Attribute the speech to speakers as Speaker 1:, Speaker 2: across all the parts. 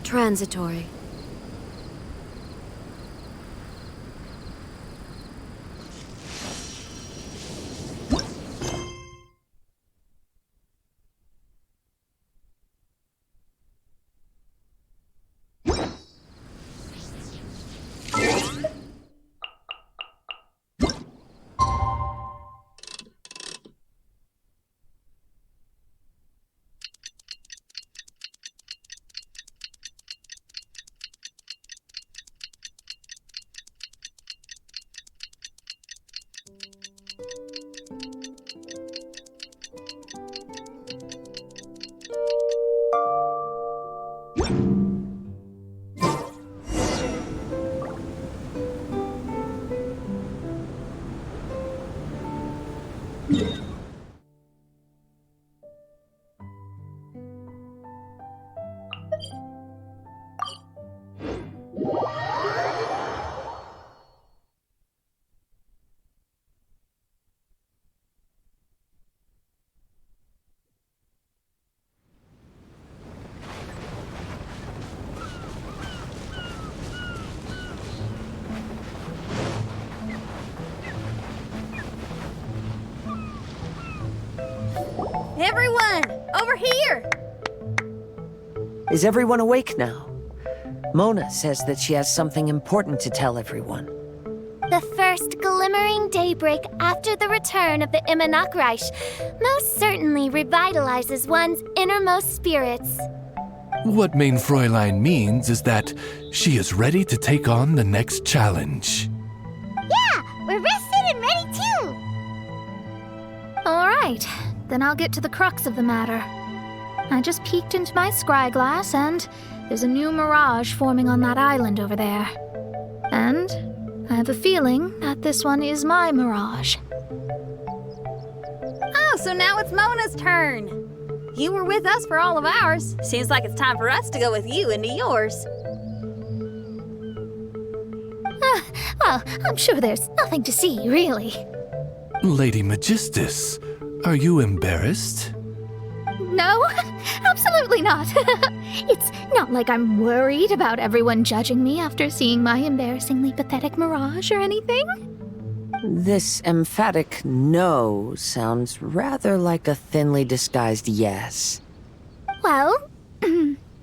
Speaker 1: transitory.
Speaker 2: Everyone, over here!
Speaker 3: Is everyone awake now? Mona says that she has something important to tell everyone.
Speaker 4: The first glimmering daybreak after the return of the Immanakreich most certainly revitalizes one's innermost spirits.
Speaker 5: What main Fräulein means is that she is ready to take on the next challenge.
Speaker 4: Yeah, we're rested and ready too!
Speaker 2: Alright, then I'll get to the crux of the matter. I just peeked into my scry glass and there's a new mirage forming on that island over there. And I have a feeling that this one is my mirage.
Speaker 6: Oh, so now it's Mona's turn. You were with us for all of ours. Seems like it's time for us to go with you into yours.
Speaker 2: Well, I'm sure there's nothing to see, really.
Speaker 5: Lady Magistus, are you embarrassed?
Speaker 2: No, absolutely not. It's not like I'm worried about everyone judging me after seeing my embarrassingly pathetic mirage or anything.
Speaker 3: This emphatic no sounds rather like a thinly disguised yes.
Speaker 2: Well,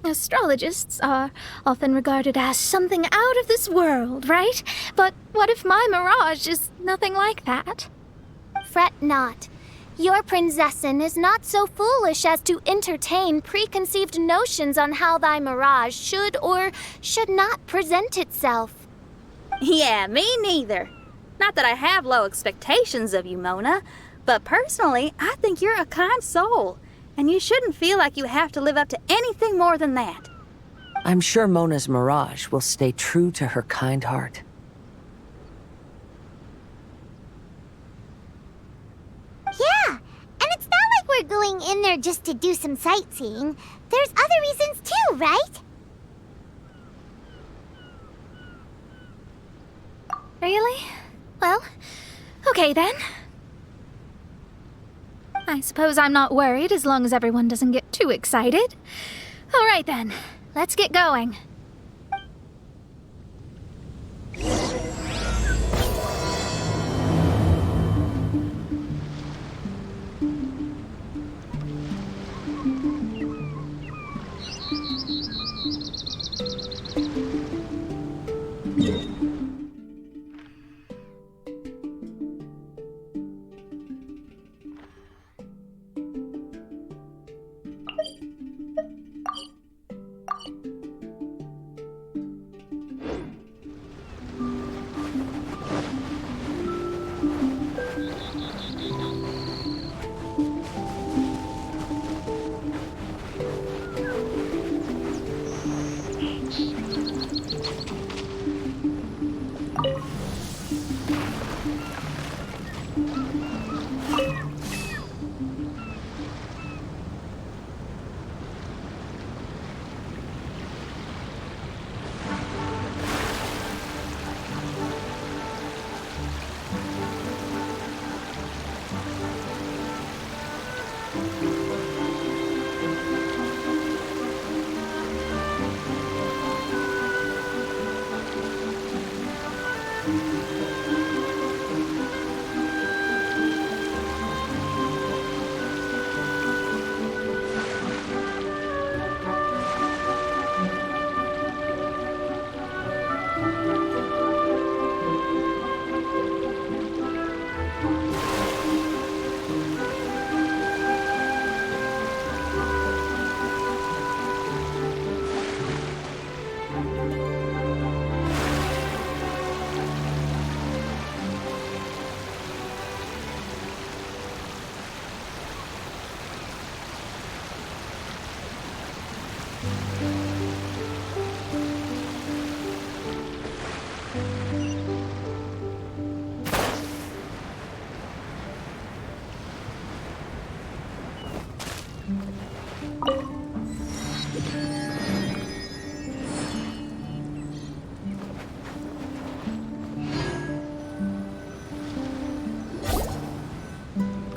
Speaker 2: astrologists are often regarded as something out of this world, right? But what if my mirage is nothing like that?
Speaker 4: Fret not. Your prinzessin is not so foolish as to entertain preconceived notions on how thy mirage should or should not present itself.
Speaker 6: Yeah, me neither. Not that I have low expectations of you, Mona, but personally, I think you're a kind soul, and you shouldn't feel like you have to live up to anything more than that.
Speaker 3: I'm sure Mona's mirage will stay true to her kind heart.
Speaker 4: Yeah, and it's not like we're going in there just to do some sightseeing. There's other reasons too, right?
Speaker 2: Really? Well, okay then. I suppose I'm not worried as long as everyone doesn't get too excited. All right then, let's get going.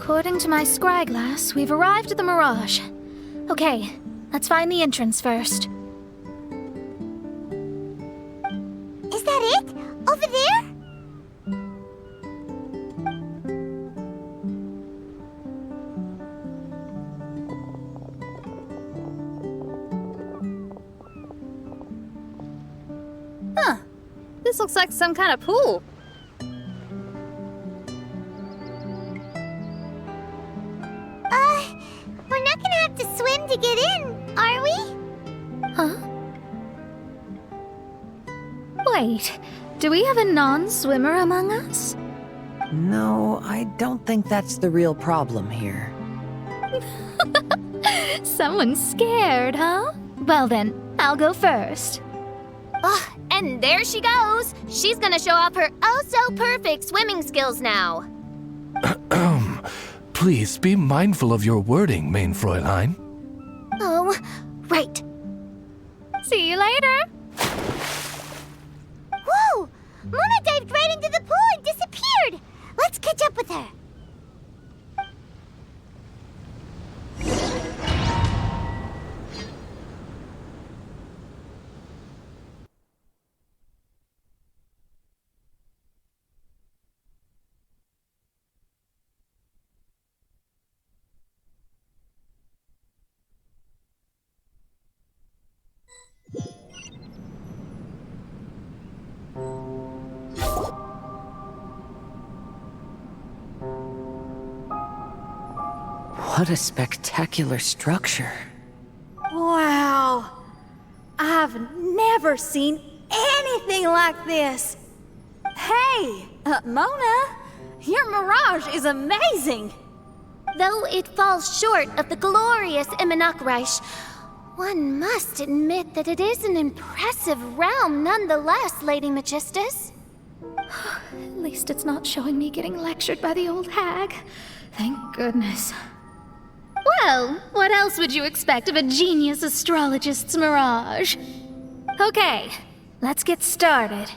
Speaker 2: According to my scryglass, we've arrived at the Mirage. Okay, let's find the entrance first.
Speaker 4: Is that it? Over there?
Speaker 6: Huh. This looks like some kind of pool.
Speaker 4: We're not gonna have to swim to get in, are we?
Speaker 2: Huh? Wait, do we have a non-swimmer among us?
Speaker 3: No, I don't think that's the real problem here.
Speaker 2: Someone's scared, huh? Well then, I'll go first.
Speaker 4: And there she goes. She's gonna show off her oh-so-perfect swimming skills now.
Speaker 5: Please be mindful of your wording, main Fräulein.
Speaker 4: Oh, right.
Speaker 2: See you later.
Speaker 4: Whoa! Mona dived right into the pool and disappeared. Let's catch up with her.
Speaker 3: What a spectacular structure.
Speaker 6: Wow. I've never seen anything like this. Hey, Mona, your mirage is amazing.
Speaker 4: Though it falls short of the glorious Immunakreich, one must admit that it is an impressive realm nonetheless, Lady Magistus.
Speaker 2: At least it's not showing me getting lectured by the old hag. Thank goodness. Well, what else would you expect of a genius astrologist's mirage? Okay, let's get started.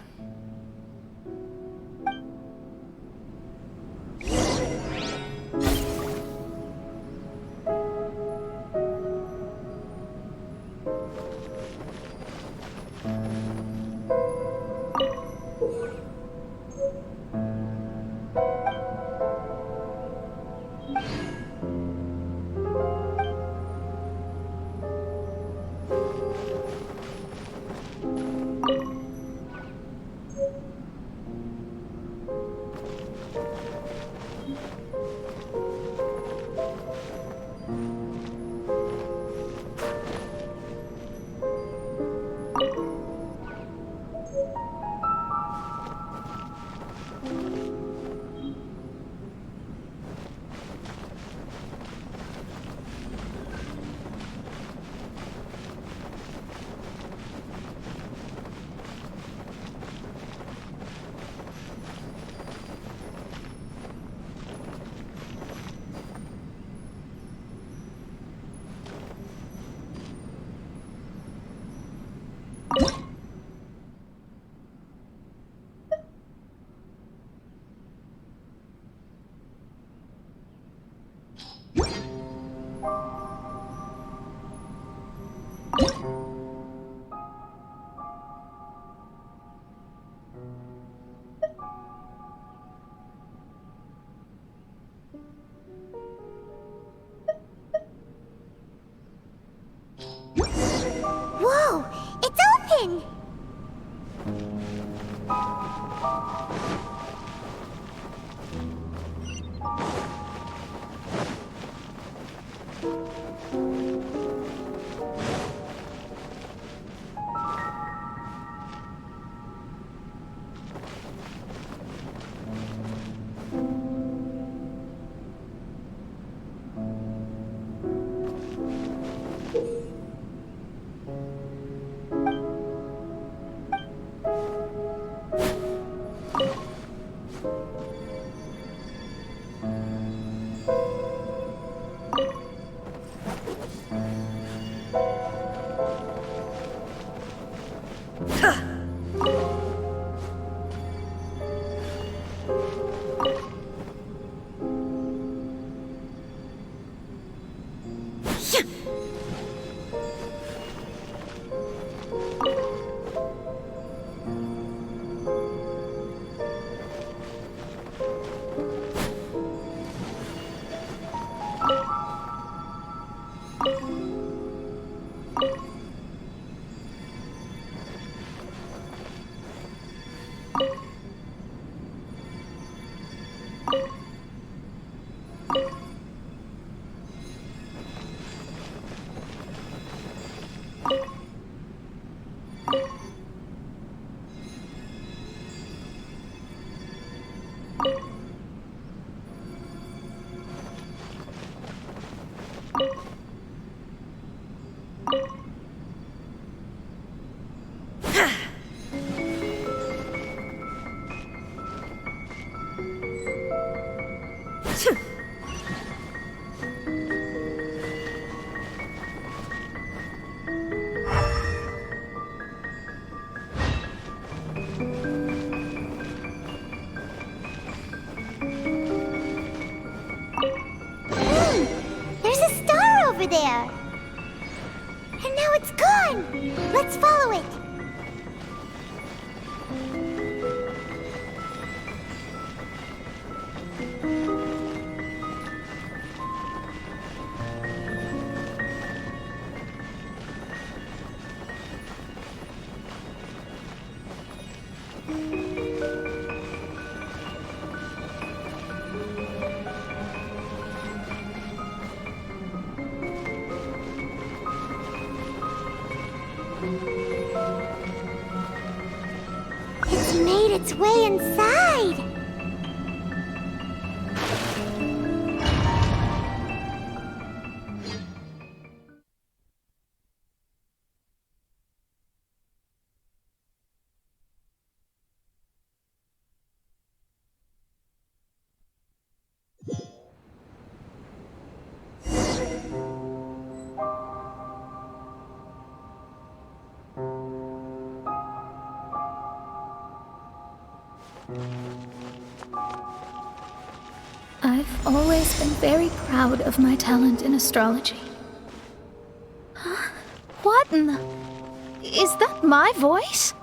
Speaker 4: Whoa! It's open! sun! Let's follow it! It's made its way inside!
Speaker 2: I've always been very proud of my talent in astrology. Huh? What in the... Is that my voice?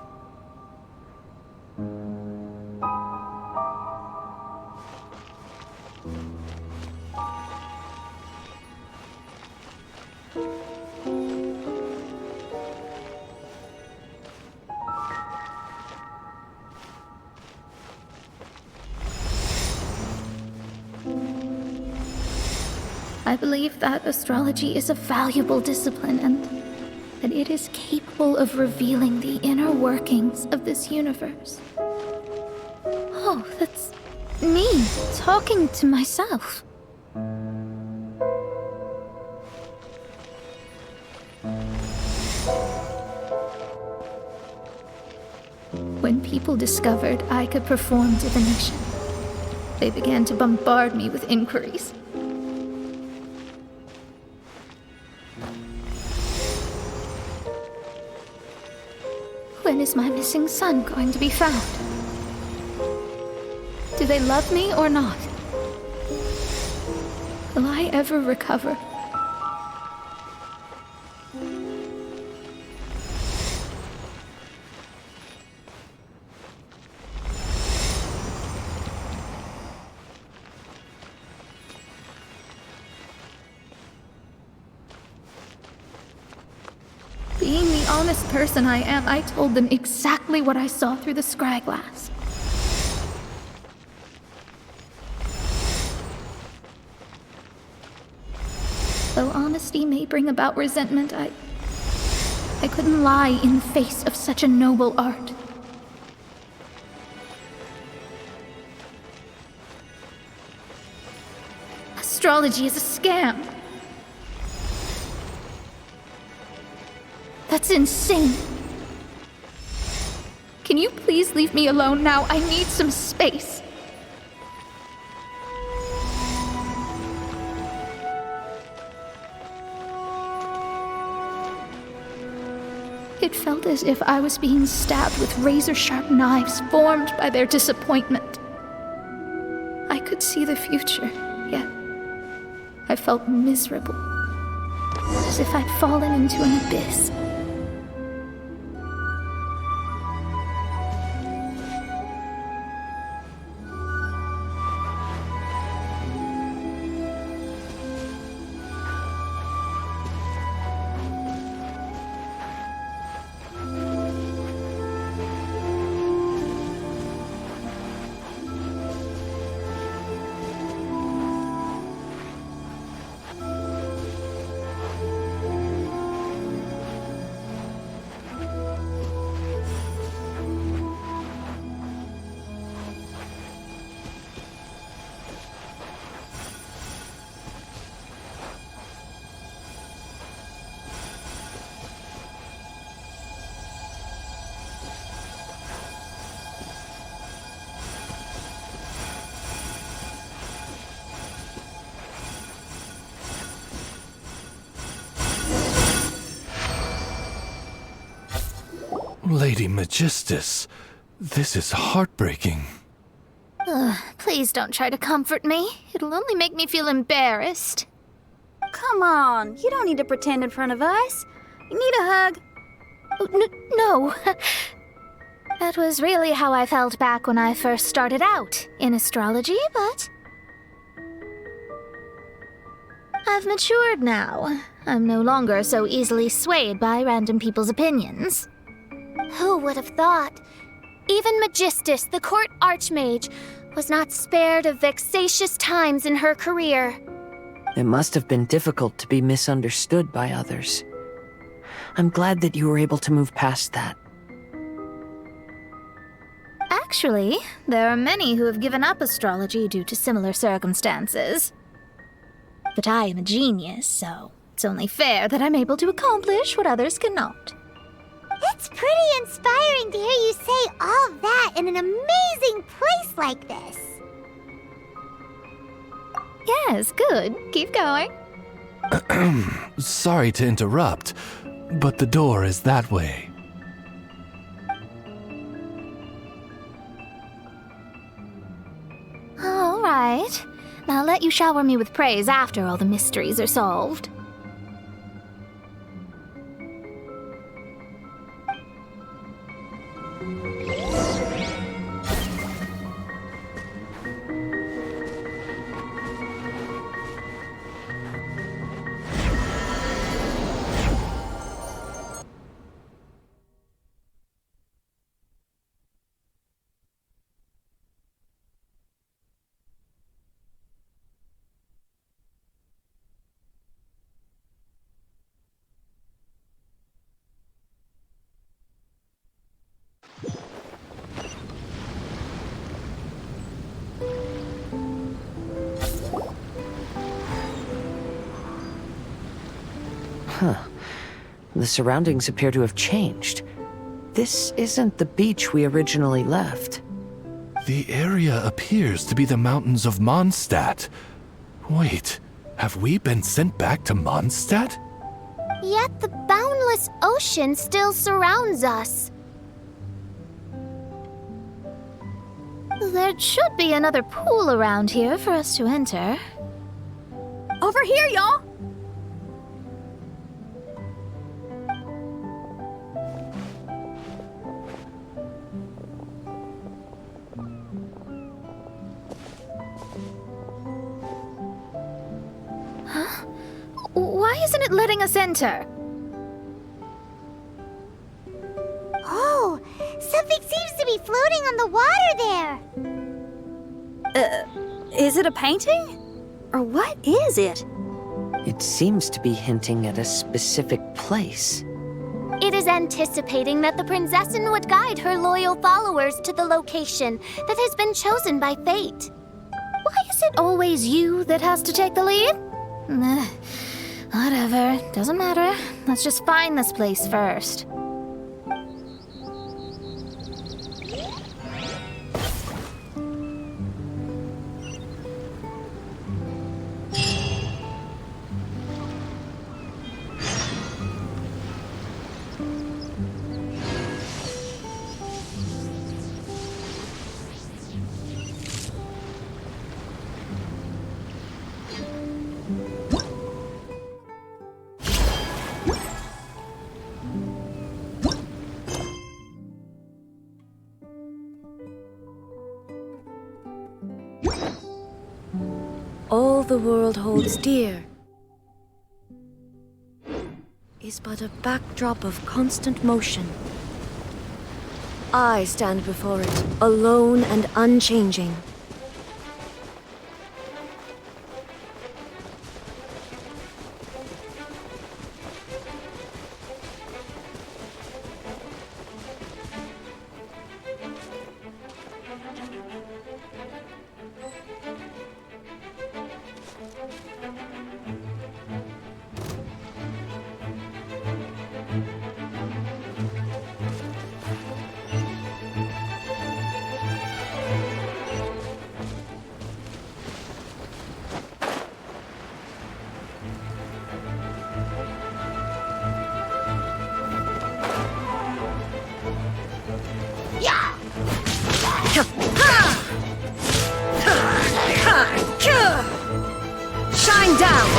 Speaker 2: I believe that astrology is a valuable discipline and that it is capable of revealing the inner workings of this universe. Oh, that's me talking to myself. When people discovered I could perform divination, they began to bombard me with inquiries. When is my missing son going to be found? Do they love me or not? Will I ever recover? Being the honest person I am, I told them exactly what I saw through the scry glass. Though honesty may bring about resentment, I couldn't lie in the face of such a noble art. Astrology is a scam. That's insane. Can you please leave me alone now? I need some space. It felt as if I was being stabbed with razor-sharp knives formed by their disappointment. I could see the future, yet I felt miserable, as if I'd fallen into an abyss.
Speaker 5: Lady Magistus, this is heartbreaking.
Speaker 2: Please don't try to comfort me. It'll only make me feel embarrassed.
Speaker 6: Come on, you don't need to pretend in front of us. You need a hug?
Speaker 2: No. That was really how I felt back when I first started out in astrology, but I've matured now. I'm no longer so easily swayed by random people's opinions.
Speaker 4: Who would have thought? Even Magistus, the court archmage, was not spared of vexatious times in her career.
Speaker 3: It must have been difficult to be misunderstood by others. I'm glad that you were able to move past that.
Speaker 2: Actually, there are many who have given up astrology due to similar circumstances. But I am a genius, so it's only fair that I'm able to accomplish what others cannot.
Speaker 1: It's pretty inspiring to hear you say all that in an amazing place like this.
Speaker 2: Yes, good. Keep going.
Speaker 5: Sorry to interrupt, but the door is that way.
Speaker 2: All right. I'll let you shower me with praise after all the mysteries are solved.
Speaker 3: The surroundings appear to have changed. This isn't the beach we originally left.
Speaker 5: The area appears to be the mountains of Mondstadt. Wait, have we been sent back to Mondstadt?
Speaker 4: Yet the boundless ocean still surrounds us.
Speaker 2: There should be another pool around here for us to enter.
Speaker 6: Over here, y'all!
Speaker 2: Why isn't it letting us enter?
Speaker 1: Oh, something seems to be floating on the water there.
Speaker 6: Is it a painting? Or what is it?
Speaker 3: It seems to be hinting at a specific place.
Speaker 4: It is anticipating that the Princessin would guide her loyal followers to the location that has been chosen by fate.
Speaker 2: Why is it always you that has to take the lead? Whatever, doesn't matter. Let's just find this place first.
Speaker 7: All the world holds dear is but a backdrop of constant motion. I stand before it, alone and unchanging. Shine down!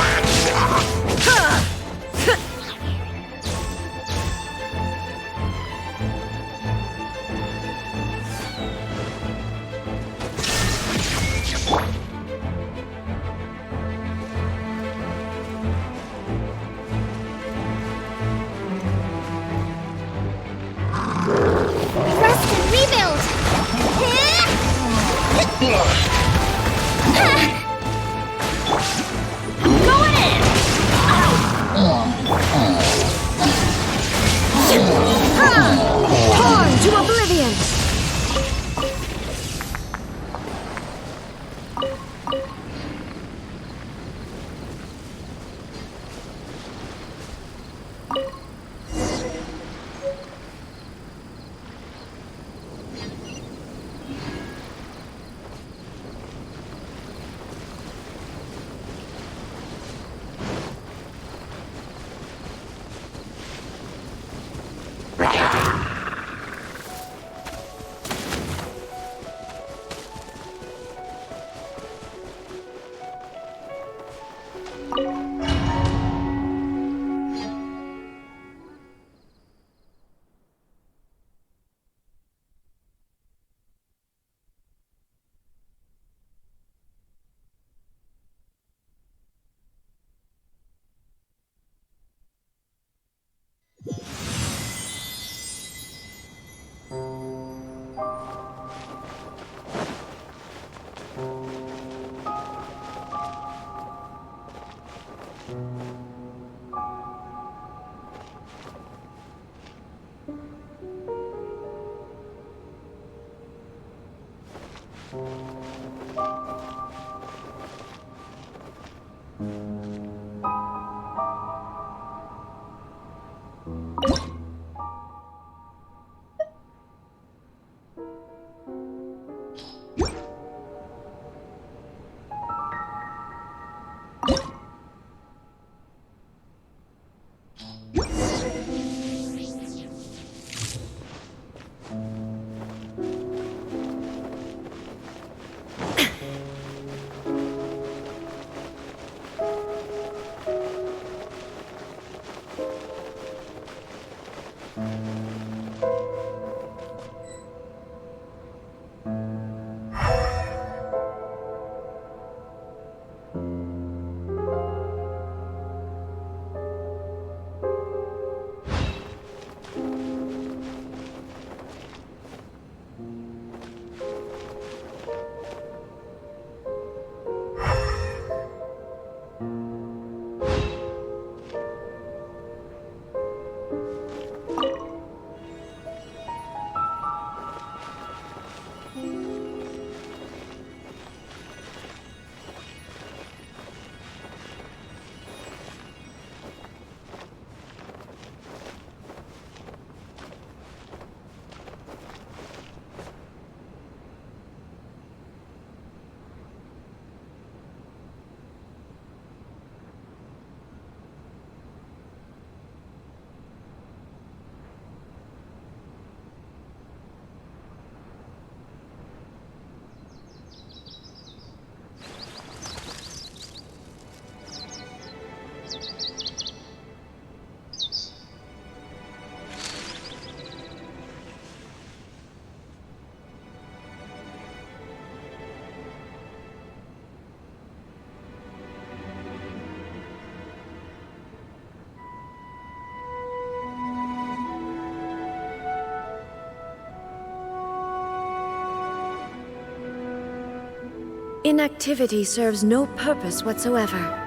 Speaker 7: Inactivity serves no purpose whatsoever.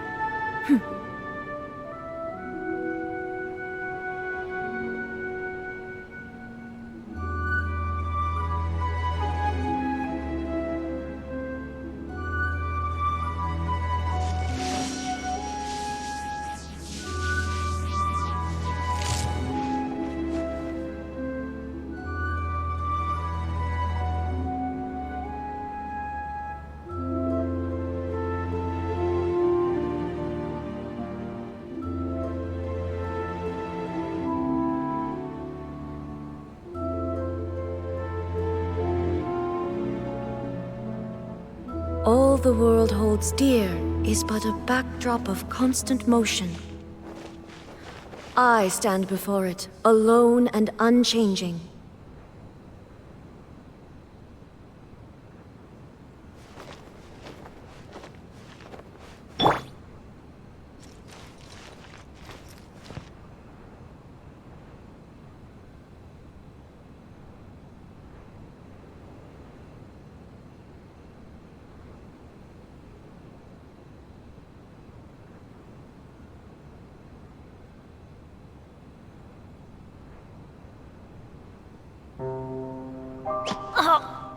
Speaker 7: All the world holds dear is but a backdrop of constant motion. I stand before it, alone and unchanging.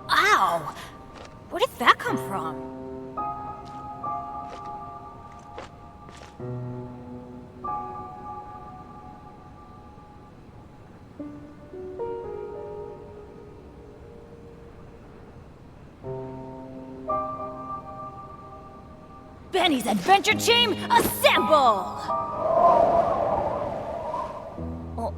Speaker 8: Ow! Where did that come from? Benny's Adventure Team, assemble! Oh.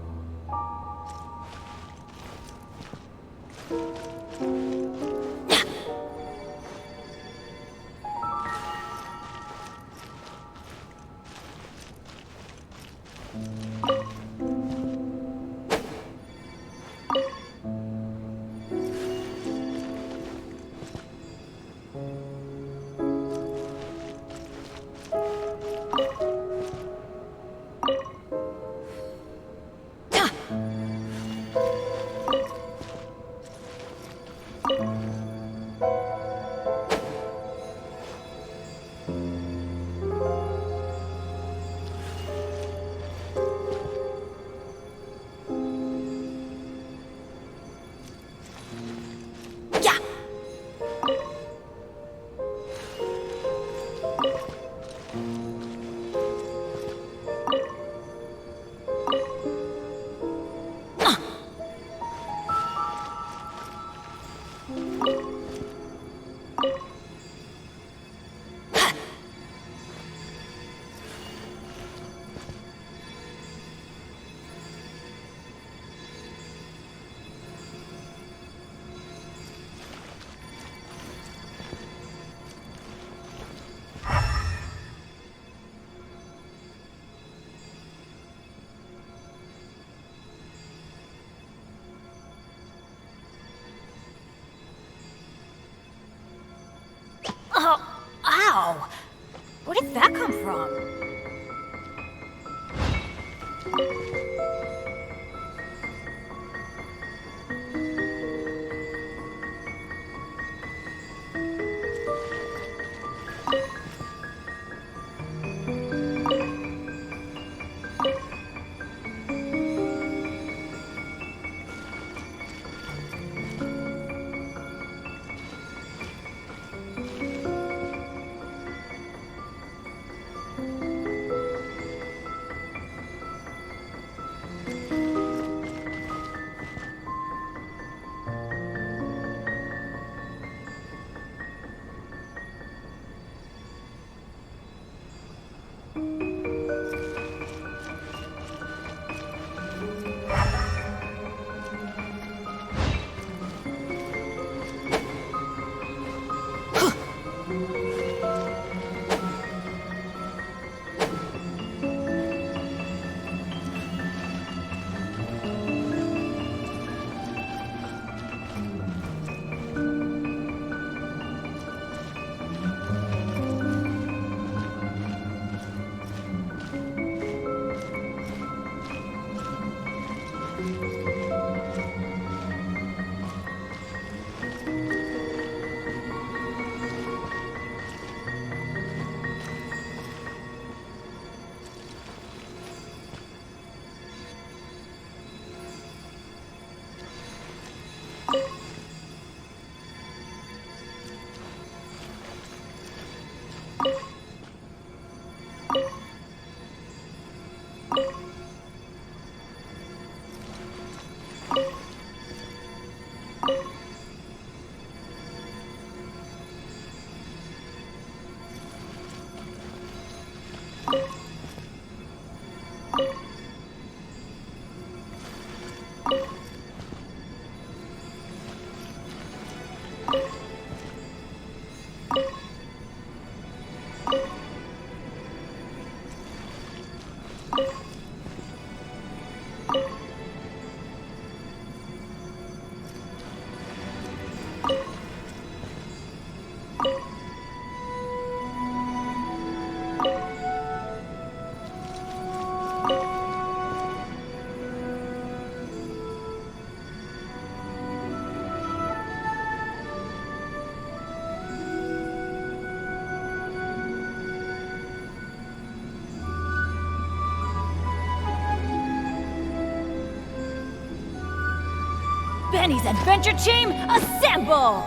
Speaker 8: Benny's adventure team, assemble!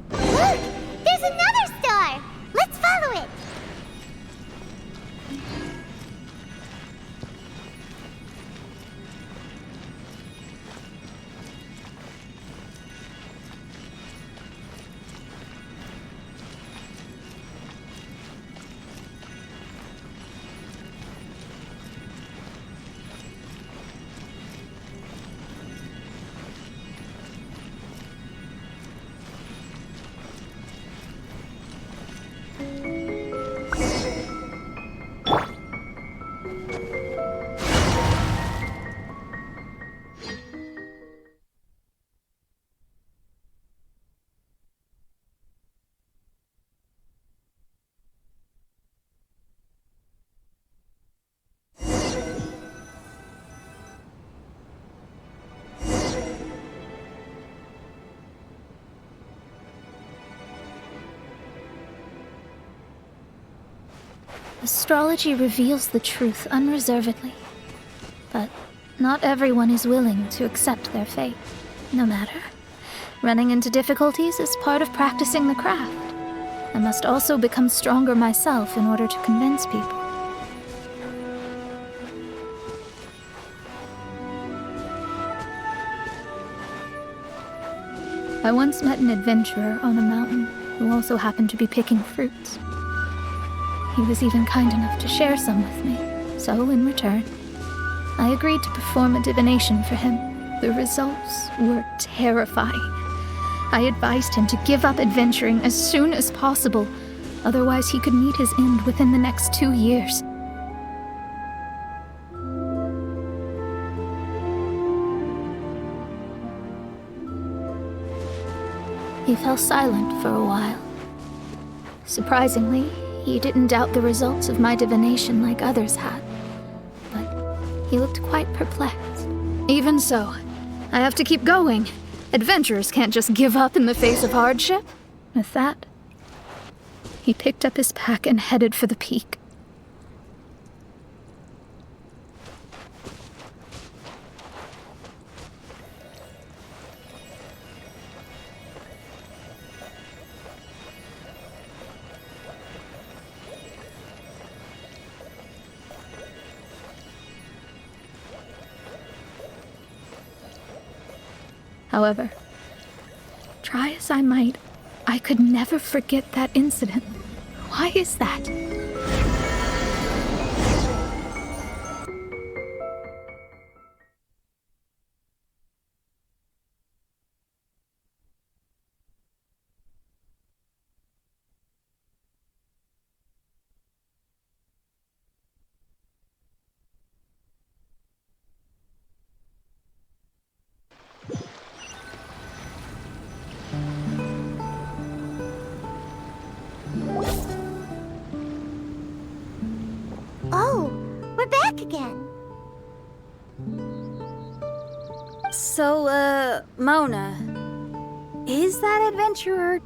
Speaker 1: Look! There's another star! Let's follow it!
Speaker 2: Astrology reveals the truth unreservedly, but not everyone is willing to accept their fate. No matter. Running into difficulties is part of practicing the craft. I must also become stronger myself in order to convince people. I once met an adventurer on a mountain who also happened to be picking fruits. He was even kind enough to share some with me, so in return, I agreed to perform a divination for him. The results were terrifying. I advised him to give up adventuring as soon as possible, otherwise he could meet his end within the next 2 years. He fell silent for a while. Surprisingly, he didn't doubt the results of my divination like others had, but he looked quite perplexed. Even so, I have to keep going. Adventurers can't just give up in the face of hardship. With that, he picked up his pack and headed for the peak. However, try as I might, I could never forget that incident. Why is that?
Speaker 1: again.
Speaker 6: So, Mona, is that adventurer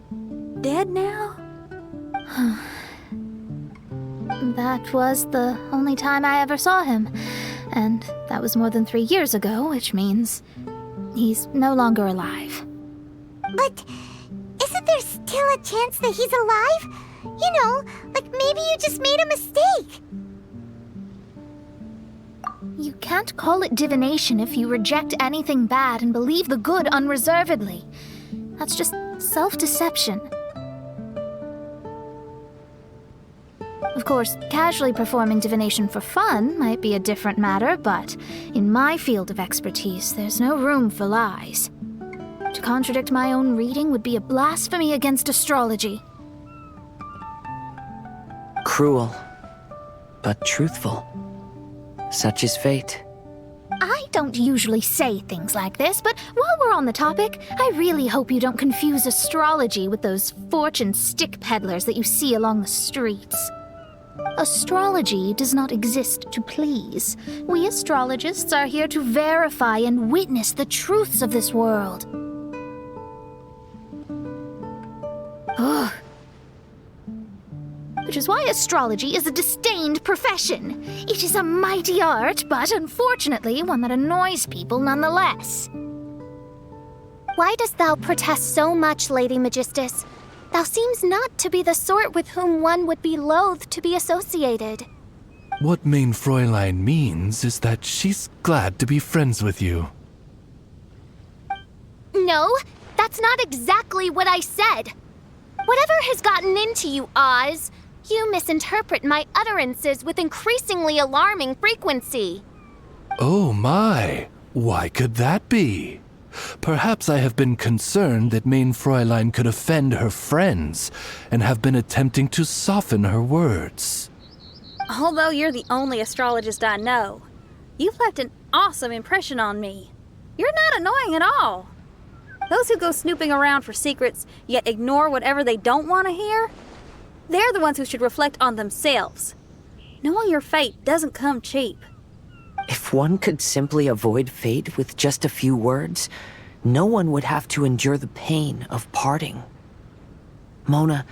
Speaker 6: dead now?
Speaker 2: That was the only time I ever saw him, and that was more than 3 years ago, which means he's no longer alive.
Speaker 1: But isn't there still a chance that he's alive? You know, like maybe you just made a mistake.
Speaker 2: You can't call it divination if you reject anything bad and believe the good unreservedly. That's just self-deception. Of course, casually performing divination for fun might be a different matter, but in my field of expertise, there's no room for lies. To contradict my own reading would be a blasphemy against astrology.
Speaker 3: Cruel, but truthful. Such is fate.
Speaker 2: I don't usually say things like this, but while we're on the topic, I really hope you don't confuse astrology with those fortune stick peddlers that you see along the streets. Astrology does not exist to please. We astrologists are here to verify and witness the truths of this world. Ugh. Which is why astrology is a disdained profession. It is a mighty art, but unfortunately one that annoys people nonetheless.
Speaker 4: Why dost thou protest so much, Lady Magistus? Thou seems not to be the sort with whom one would be loath to be associated.
Speaker 5: What Main Fräulein means is that she's glad to be friends with you.
Speaker 4: No, that's not exactly what I said. Whatever has gotten into you, Oz, you misinterpret my utterances with increasingly alarming frequency.
Speaker 5: Oh my, why could that be? Perhaps I have been concerned that Main Fräulein could offend her friends and have been attempting to soften her words.
Speaker 6: Although you're the only astrologist I know, you've left an awesome impression on me. You're not annoying at all. Those who go snooping around for secrets, yet ignore whatever they don't want to hear, they're the ones who should reflect on themselves. Knowing your fate doesn't come cheap.
Speaker 3: If one could simply avoid fate with just a few words, no one would have to endure the pain of parting. Mona,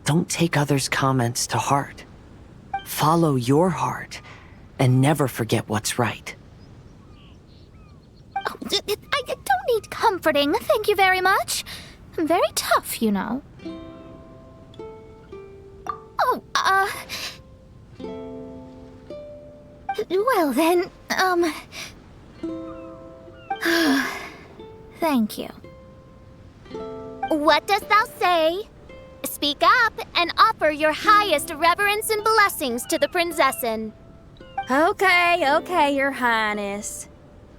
Speaker 3: don't take others' comments to heart. Follow your heart, and never forget what's right.
Speaker 2: Oh, I don't need comforting, thank you very much. I'm very tough, you know. Oh, well then, thank you.
Speaker 4: What dost thou say? Speak up and offer your highest reverence and blessings to the Prinzessin.
Speaker 6: Okay, Your Highness.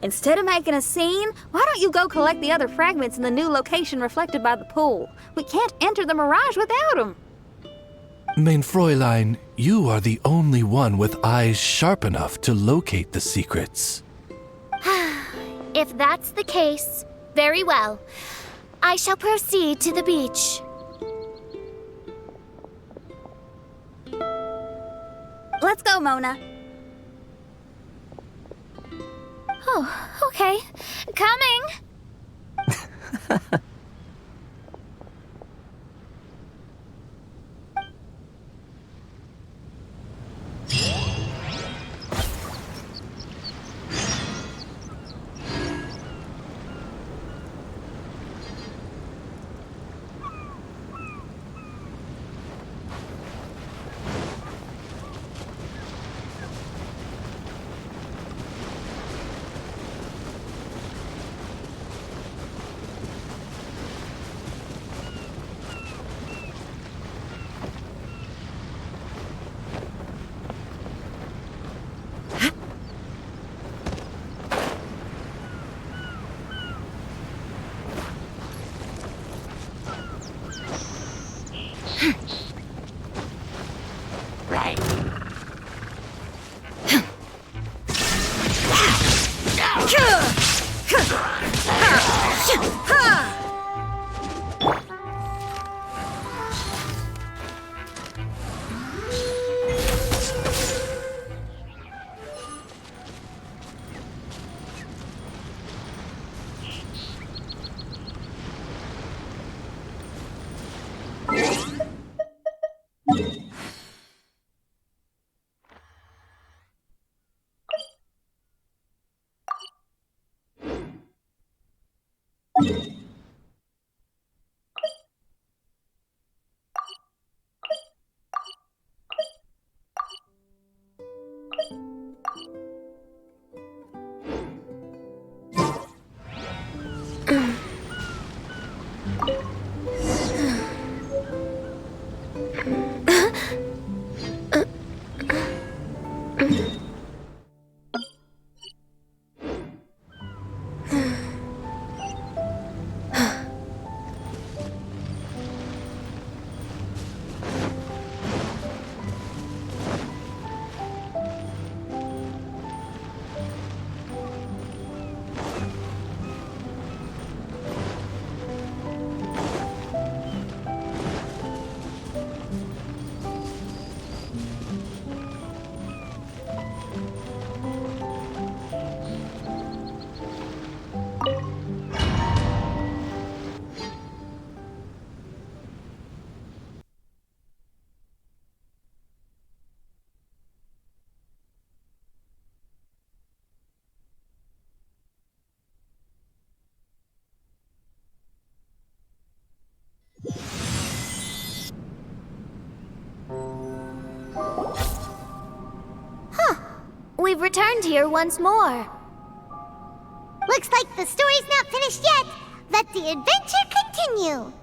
Speaker 6: Instead of making a scene, why don't you go collect the other fragments in the new location reflected by the pool? We can't enter the Mirage without them.
Speaker 5: Main Fräulein, you are the only one with eyes sharp enough to locate the secrets.
Speaker 4: If that's the case, very well. I shall proceed to the beach.
Speaker 6: Let's go, Mona.
Speaker 2: Oh, okay. Coming!
Speaker 4: We've returned here once more.
Speaker 1: Looks like the story's not finished yet. Let the adventure continue.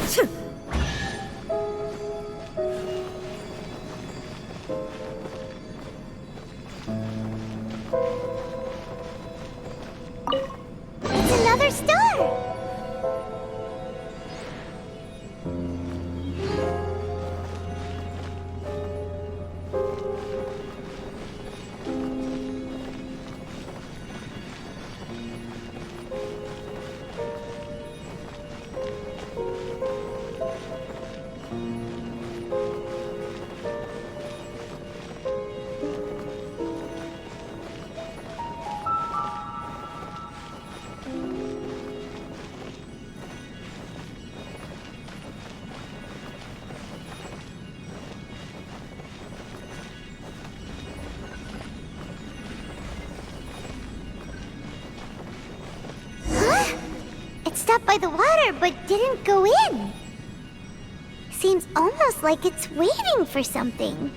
Speaker 1: It's another star! It stopped by the water, but didn't go in. Seems almost like it's waiting for something.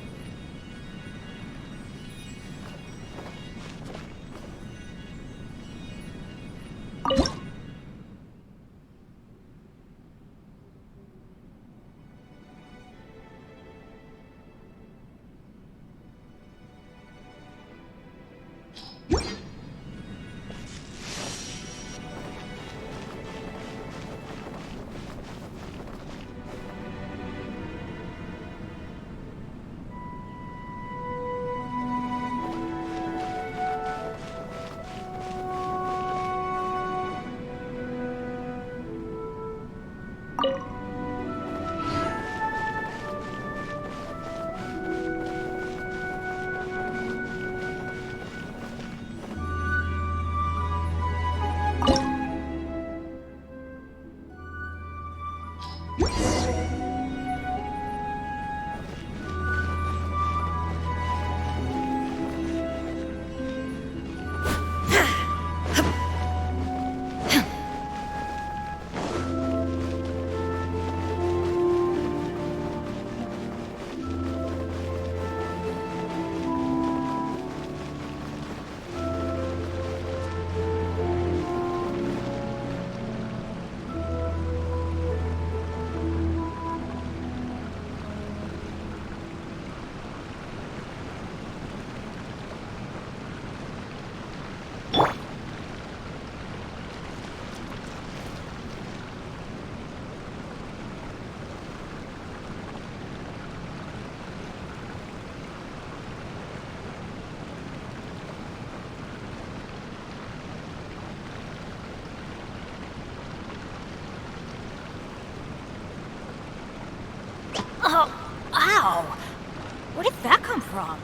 Speaker 8: Oh, ow! Where did that come from?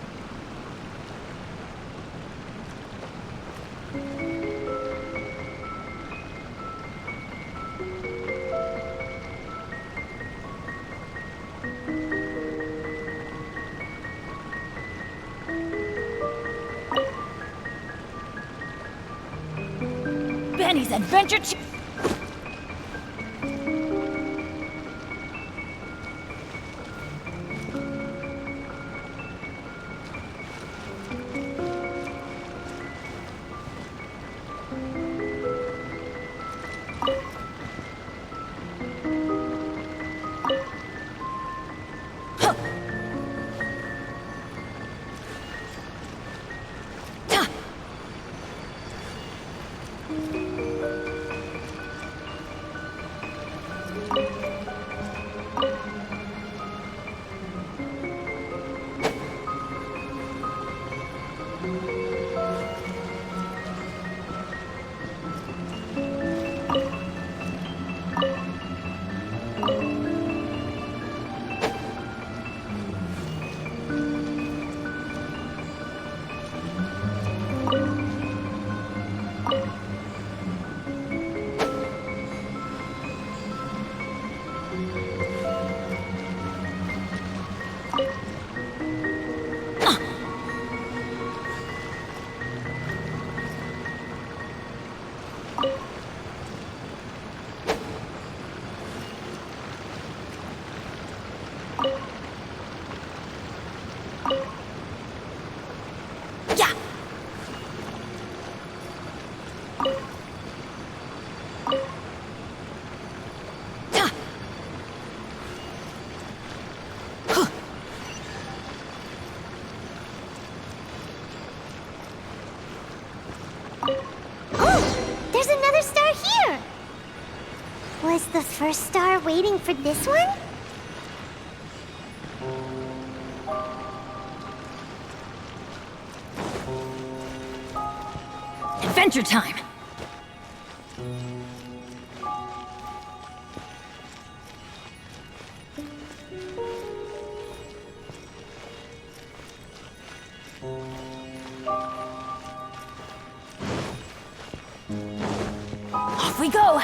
Speaker 8: Benny's Adventure
Speaker 1: Was the first star waiting for this one?
Speaker 8: Adventure time! Off we go!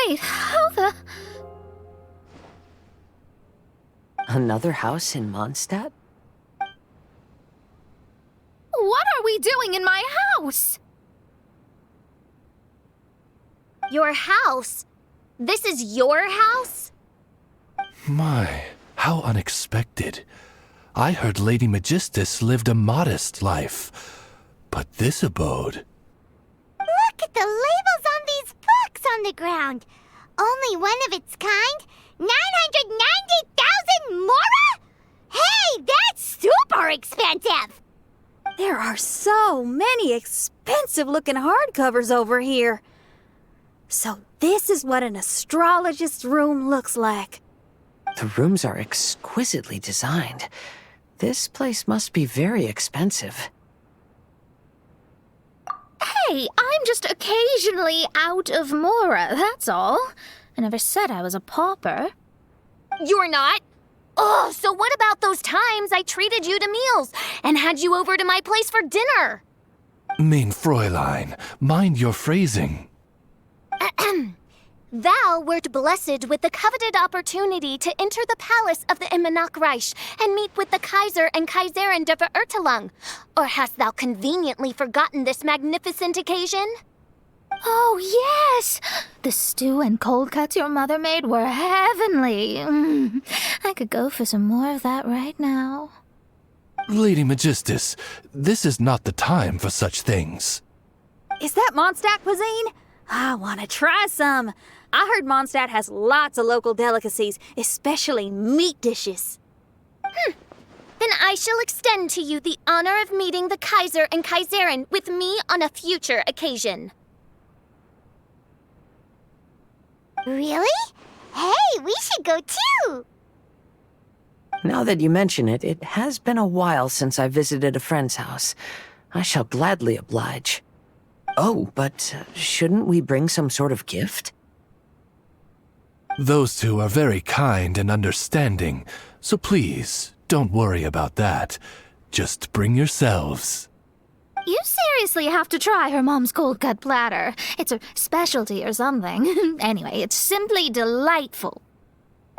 Speaker 2: Wait, how the...
Speaker 3: Another house in Mondstadt?
Speaker 2: What are we doing in my house?
Speaker 4: Your house? This is your house?
Speaker 5: My, how unexpected. I heard Lady Magistus lived a modest life, but this abode...
Speaker 1: Look at the labels on these books on the ground. Only one of its kind? 990,000 mora? Hey, that's super expensive!
Speaker 6: There are so many expensive-looking hardcovers over here. So this is what an astrologist's room looks like.
Speaker 3: The rooms are exquisitely designed. This place must be very expensive.
Speaker 2: Hey, I'm just occasionally out of mora, that's all. I never said I was a pauper.
Speaker 4: You're not? Oh, so what about those times I treated you to meals and had you over to my place for dinner?
Speaker 5: Mein Fräulein, mind your phrasing.
Speaker 4: Thou wert blessed with the coveted opportunity to enter the palace of the Immanok Reich and meet with the Kaiser and Kaiserin der Verurteilung. Or hast thou conveniently forgotten this magnificent occasion?
Speaker 2: Oh, yes! The stew and cold cuts your mother made were heavenly. I could go for some more of that right now.
Speaker 5: Lady Magistus, this is not the time for such things.
Speaker 6: Is that Mondstadt cuisine? I want to try some. I heard Mondstadt has lots of local delicacies, especially meat dishes.
Speaker 4: Then I shall extend to you the honor of meeting the Kaiser and Kaiserin with me on a future occasion.
Speaker 1: Really? Hey, we should go too!
Speaker 3: Now that you mention it, it has been a while since I visited a friend's house. I shall gladly oblige. Oh, but shouldn't we bring some sort of gift?
Speaker 5: Those two are very kind and understanding, so please, don't worry about that. Just bring yourselves.
Speaker 2: You seriously have to try her mom's cold cut platter. It's her specialty or something. Anyway, it's simply delightful.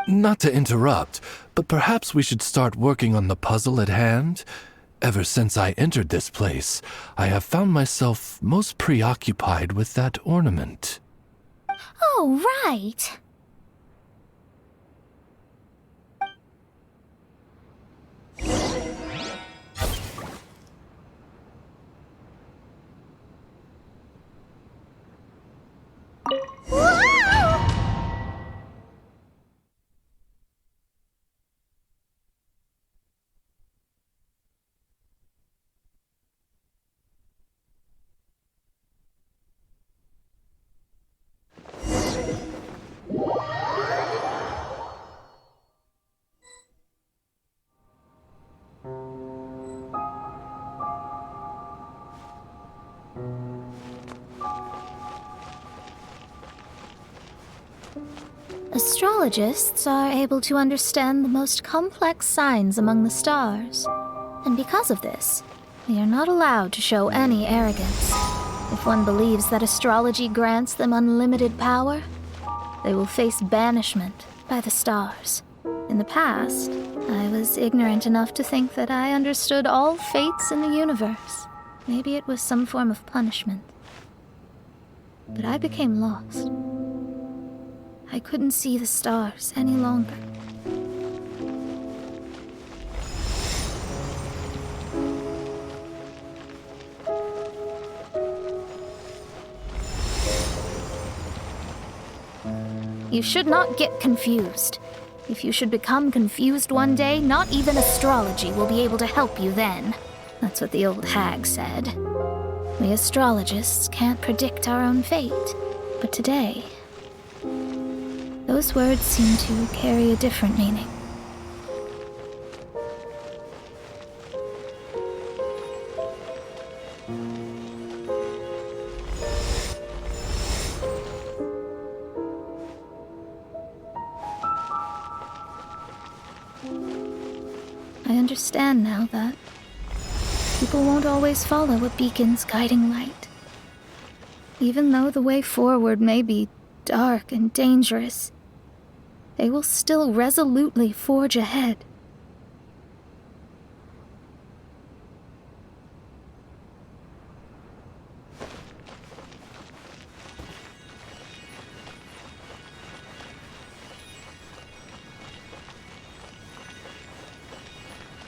Speaker 5: Not to interrupt, but perhaps we should start working on the puzzle at hand? Ever since I entered this place, I have found myself most preoccupied with that ornament.
Speaker 2: Oh, right. Astrologists are able to understand the most complex signs among the stars. And because of this, they are not allowed to show any arrogance. If one believes that astrology grants them unlimited power, they will face banishment by the stars. In the past, I was ignorant enough to think that I understood all fates in the universe. Maybe it was some form of punishment. But I became lost. I couldn't see the stars any longer. You should not get confused. If you should become confused one day, not even astrology will be able to help you then. That's what the old hag said. We astrologists can't predict our own fate. But today, those words seem to carry a different meaning. I understand now that people won't always follow a beacon's guiding light. Even though the way forward may be dark and dangerous, they will still resolutely forge ahead.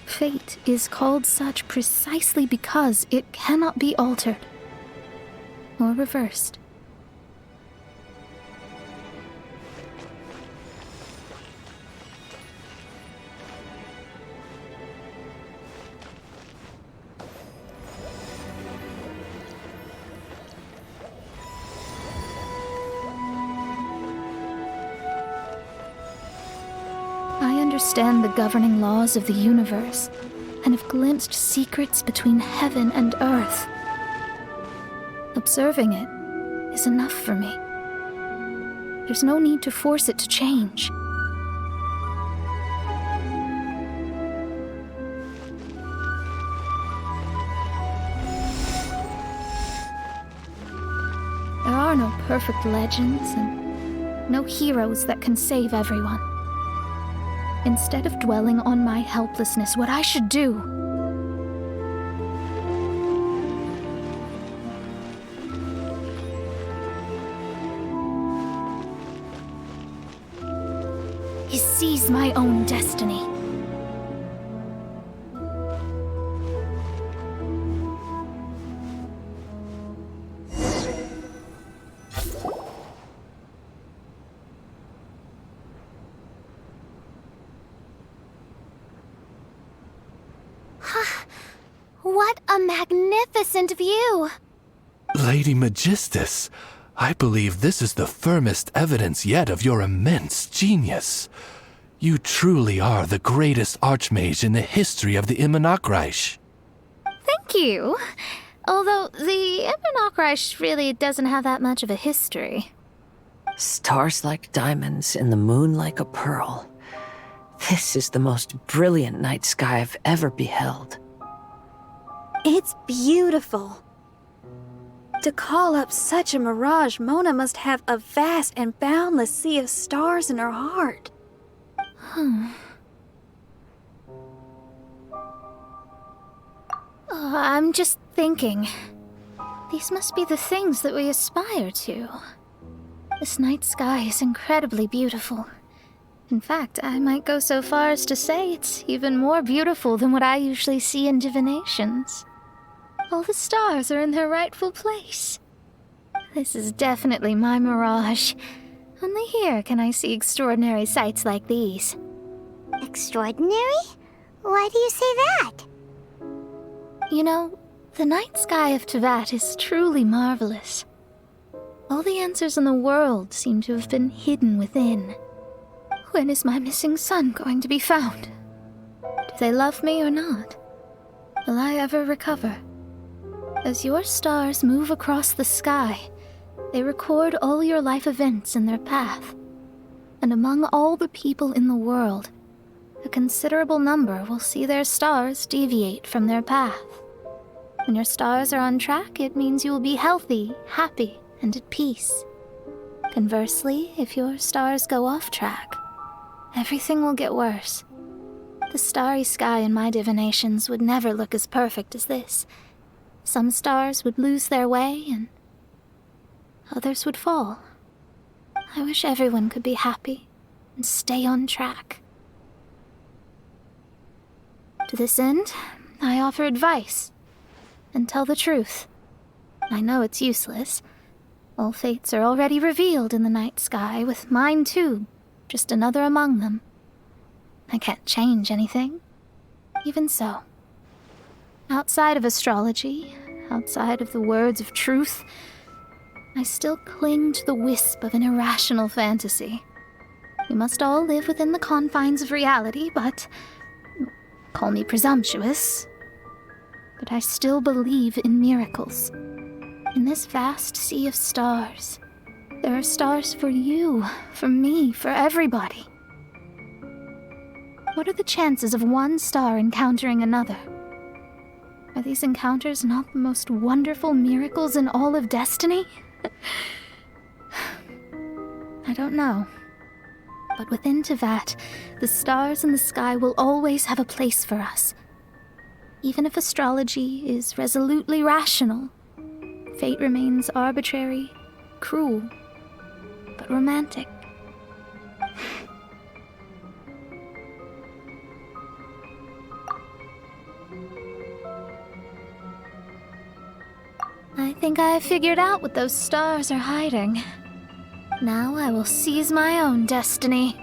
Speaker 2: Fate is called such precisely because it cannot be altered or reversed. I understand the governing laws of the universe and have glimpsed secrets between heaven and earth. Observing it is enough for me. There's no need to force it to change. There are no perfect legends and no heroes that can save everyone. Instead of dwelling on my helplessness, what I should do is seize my own destiny.
Speaker 4: What a magnificent view!
Speaker 5: Lady Magistus, I believe this is the firmest evidence yet of your immense genius. You truly are the greatest archmage in the history of the Immonakreich.
Speaker 2: Thank you. Although the Immonakreich really doesn't have that much of a history.
Speaker 3: Stars like diamonds and the moon like a pearl. This is the most brilliant night sky I've ever beheld.
Speaker 6: It's beautiful. To call up such a mirage, Mona must have a vast and boundless sea of stars in her heart.
Speaker 2: I'm just thinking. These must be the things that we aspire to. This night sky is incredibly beautiful. In fact, I might go so far as to say it's even more beautiful than what I usually see in divinations. All the stars are in their rightful place. This is definitely my mirage. Only here can I see extraordinary sights like these.
Speaker 1: Extraordinary? Why do you say that?
Speaker 2: You know, the night sky of Tevat is truly marvelous. All the answers in the world seem to have been hidden within. When is my missing son going to be found? Do they love me or not? Will I ever recover? As your stars move across the sky, they record all your life events in their path. And among all the people in the world, a considerable number will see their stars deviate from their path. When your stars are on track, it means you will be healthy, happy, and at peace. Conversely, if your stars go off track, everything will get worse. The starry sky in my divinations would never look as perfect as this. Some stars would lose their way, and others would fall. I wish everyone could be happy and stay on track. To this end, I offer advice and tell the truth. I know it's useless. All fates are already revealed in the night sky, with mine too, just another among them. I can't change anything. Even so, outside of astrology, outside of the words of truth, I still cling to the wisp of an irrational fantasy. We must all live within the confines of reality, but call me presumptuous. But I still believe in miracles. In this vast sea of stars, there are stars for you, for me, for everybody. What are the chances of one star encountering another? Are these encounters not the most wonderful miracles in all of destiny? I don't know. But within Tevat, the stars in the sky will always have a place for us. Even if astrology is resolutely rational, fate remains arbitrary, cruel, but romantic. I think I have figured out what those stars are hiding. Now I will seize my own destiny.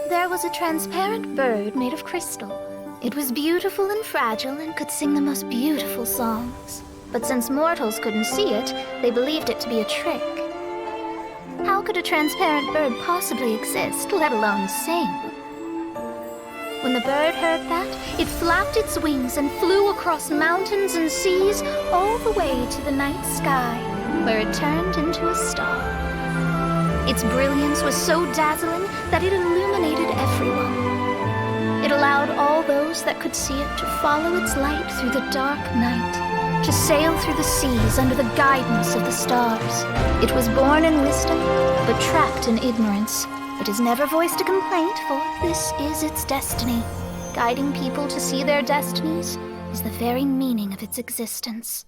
Speaker 2: There was a transparent bird made of crystal. It was beautiful and fragile and could sing the most beautiful songs. But since mortals couldn't see it, they believed it to be a trick. How could a transparent bird possibly exist, let alone sing? When the bird heard that, it flapped its wings and flew across mountains and seas all the way to the night sky, where it turned into a star. Its brilliance was so dazzling that it illuminated everyone. It allowed all those that could see it to follow its light through the dark night, to sail through the seas under the guidance of the stars. It was born in wisdom, but trapped in ignorance. It has never voiced a complaint, for this is its destiny. Guiding people to see their destinies is the very meaning of its existence.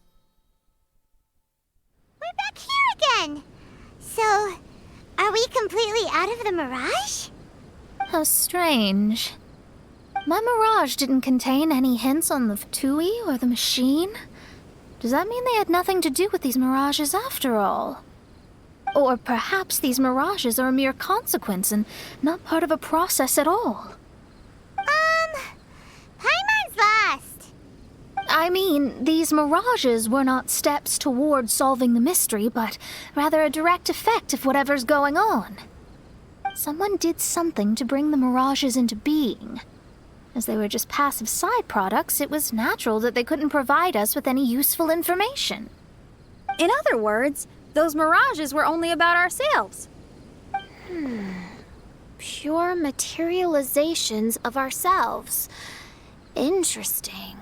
Speaker 1: We're back here again! So, are we completely out of the mirage?
Speaker 2: How strange. My mirage didn't contain any hints on the Fatui or the machine. Does that mean they had nothing to do with these mirages after all? Or perhaps these mirages are a mere consequence and not part of a process at all?
Speaker 1: Paimon's lost.
Speaker 2: I mean, these mirages were not steps toward solving the mystery, but rather a direct effect of whatever's going on. Someone did something to bring the mirages into being. As they were just passive side products, it was natural that they couldn't provide us with any useful information.
Speaker 6: In other words, those mirages were only about ourselves.
Speaker 4: Pure materializations of ourselves. Interesting.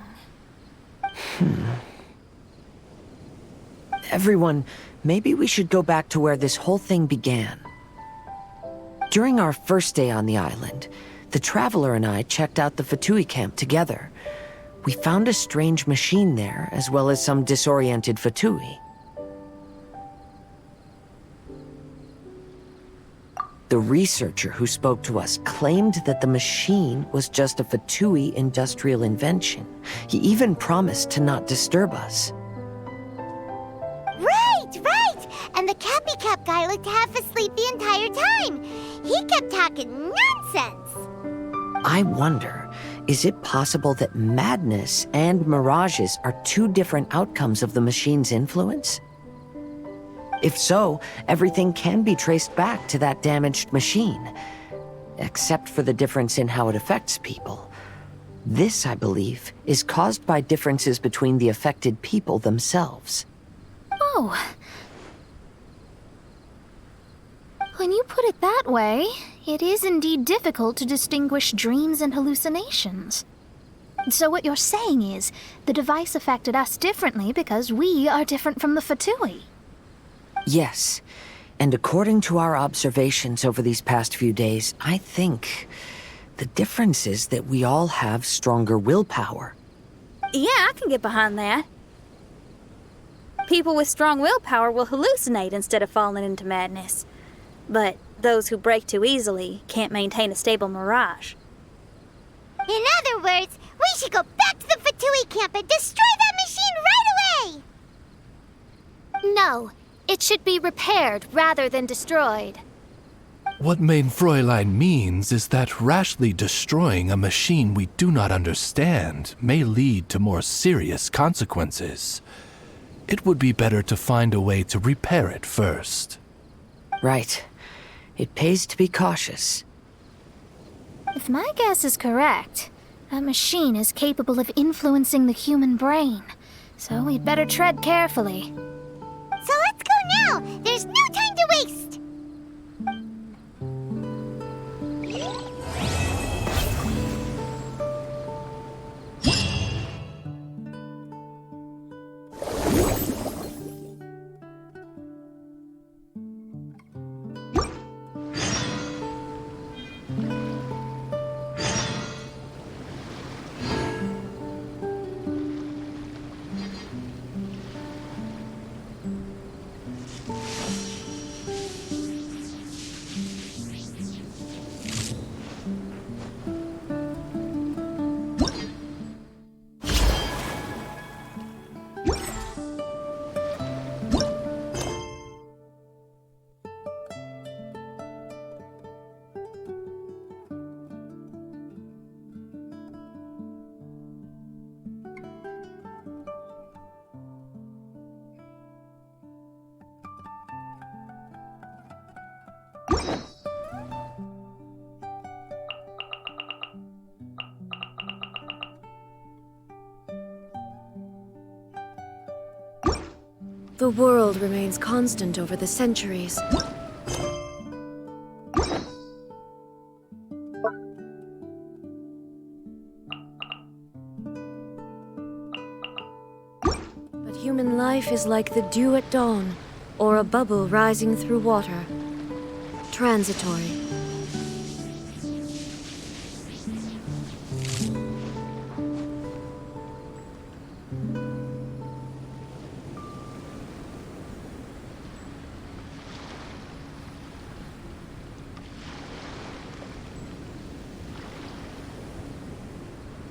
Speaker 3: Everyone, maybe we should go back to where this whole thing began. During our first day on the island, the Traveler and I checked out the Fatui camp together. We found a strange machine there, as well as some disoriented Fatui. The researcher who spoke to us claimed that the machine was just a Fatui industrial invention. He even promised to not disturb us.
Speaker 1: Right! And the Cappy Cap guy looked half asleep the entire time. He kept talking nonsense.
Speaker 3: I wonder, is it possible that madness and mirages are two different outcomes of the machine's influence? If so, everything can be traced back to that damaged machine, except for the difference in how it affects people. This, I believe, is caused by differences between the affected people themselves.
Speaker 2: Oh. When you put it that way, it is indeed difficult to distinguish dreams and hallucinations. So what you're saying is, the device affected us differently because we are different from the Fatui.
Speaker 3: Yes, and according to our observations over these past few days, I think the difference is that we all have stronger willpower.
Speaker 6: Yeah, I can get behind that. People with strong willpower will hallucinate instead of falling into madness. But those who break too easily can't maintain a stable mirage.
Speaker 1: In other words, we should go back to the Fatui camp and destroy that machine right away!
Speaker 4: No, it should be repaired rather than destroyed.
Speaker 5: What Main Fräulein means is that rashly destroying a machine we do not understand may lead to more serious consequences. It would be better to find a way to repair it first.
Speaker 3: Right. It pays to be cautious.
Speaker 2: If my guess is correct, a machine is capable of influencing the human brain, so we'd better tread carefully.
Speaker 1: So let's go now! There's no time to waste!
Speaker 7: The world remains constant over the centuries. But human life is like the dew at dawn, or a bubble rising through water. Transitory.